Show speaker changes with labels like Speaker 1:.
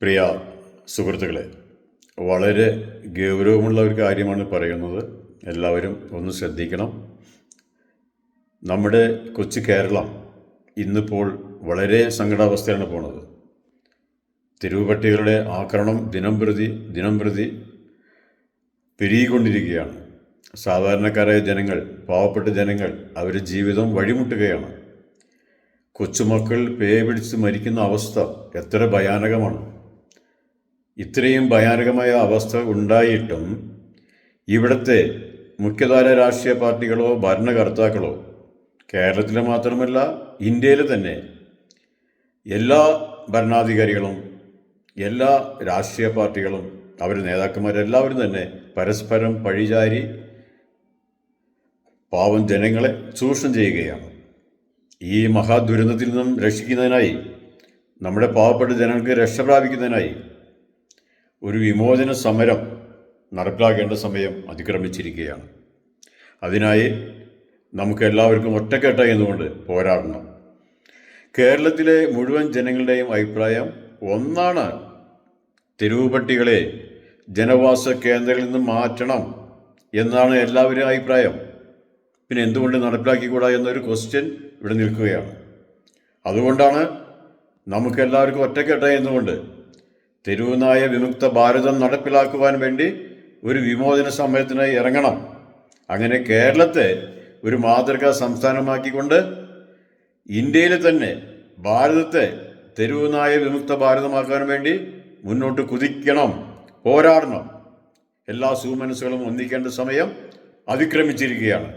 Speaker 1: പ്രിയ സുഹൃത്തുക്കളെ, വളരെ ഗൗരവമുള്ള ഒരു കാര്യമാണ് പറയുന്നത്. എല്ലാവരും ഒന്ന് ശ്രദ്ധിക്കണം. നമ്മുടെ കൊച്ചു കേരളം ഇന്നിപ്പോൾ വളരെ സങ്കടാവസ്ഥയാണ് പോണത്. തെരുവ് പട്ടികളുടെ ആക്രമണം ദിനം പ്രതി പെരുകിക്കൊണ്ടിരിക്കുകയാണ്. സാധാരണക്കാരായ ജനങ്ങൾ, പാവപ്പെട്ട ജനങ്ങൾ അവരുടെ ജീവിതം വഴിമുട്ടുകയാണ്. കൊച്ചുമക്കൾ പേ പിടിച്ച് മരിക്കുന്ന അവസ്ഥ എത്ര ഭയാനകമാണ്. ഇത്രയും ഭയാനകമായ അവസ്ഥ ഉണ്ടായിട്ടും ഇവിടുത്തെ മുഖ്യധാര രാഷ്ട്രീയ പാർട്ടികളോ ഭരണകർത്താക്കളോ, കേരളത്തിലെ മാത്രമല്ല ഇന്ത്യയിൽ തന്നെ എല്ലാ ഭരണാധികാരികളും എല്ലാ രാഷ്ട്രീയ പാർട്ടികളും അവരുടെ നേതാക്കന്മാരെല്ലാവരും തന്നെ പരസ്പരം പഴിചാരി പാവം ജനങ്ങളെ ചൂഷണം ചെയ്യുകയാണ്. ഈ മഹാദുരന്തത്തിൽ നിന്നും രക്ഷിക്കുന്നതിനായി, നമ്മുടെ പാവപ്പെട്ട ജനങ്ങൾക്ക് രക്ഷ പ്രാപിക്കുന്നതിനായി ഒരു വിമോചന സമരം നടപ്പിലാക്കേണ്ട സമയം അതിക്രമിച്ചിരിക്കുകയാണ്. അതിനായി നമുക്ക് എല്ലാവർക്കും ഒറ്റക്കെട്ടായി എന്നുകൊണ്ട് പോരാടണം. കേരളത്തിലെ മുഴുവൻ ജനങ്ങളുടെയും അഭിപ്രായം ഒന്നാണ്: തെരുവ് പട്ടികളെ ജനവാസ കേന്ദ്രങ്ങളിൽ നിന്ന് മാറ്റണം എന്നാണ് എല്ലാവരുടെയും അഭിപ്രായം. പിന്നെ എന്തുകൊണ്ട് നടപ്പിലാക്കിക്കൂടാ എന്നൊരു ക്വസ്റ്റ്യൻ ഇവിടെ നിൽക്കുകയാണ്. അതുകൊണ്ടാണ് നമുക്കെല്ലാവർക്കും ഒറ്റക്കെട്ടായി എന്നുകൊണ്ട് തെരുവുനായ വിമുക്ത ഭാരതം നടപ്പിലാക്കുവാൻ വേണ്ടി ഒരു വിമോചന സമരത്തിനായി ഇറങ്ങണം. അങ്ങനെ കേരളത്തെ ഒരു മാതൃകാ സംസ്ഥാനമാക്കിക്കൊണ്ട് ഇന്ത്യയിൽ തന്നെ ഭാരതത്തെ തെരുവുനായ വിമുക്ത ഭാരതമാക്കാൻ വേണ്ടി മുന്നോട്ട് കുതിക്കണം, പോരാടണം. എല്ലാ സുമനസ്സുകളും ഒന്നിക്കേണ്ട സമയം അതിക്രമിച്ചിരിക്കുകയാണ്.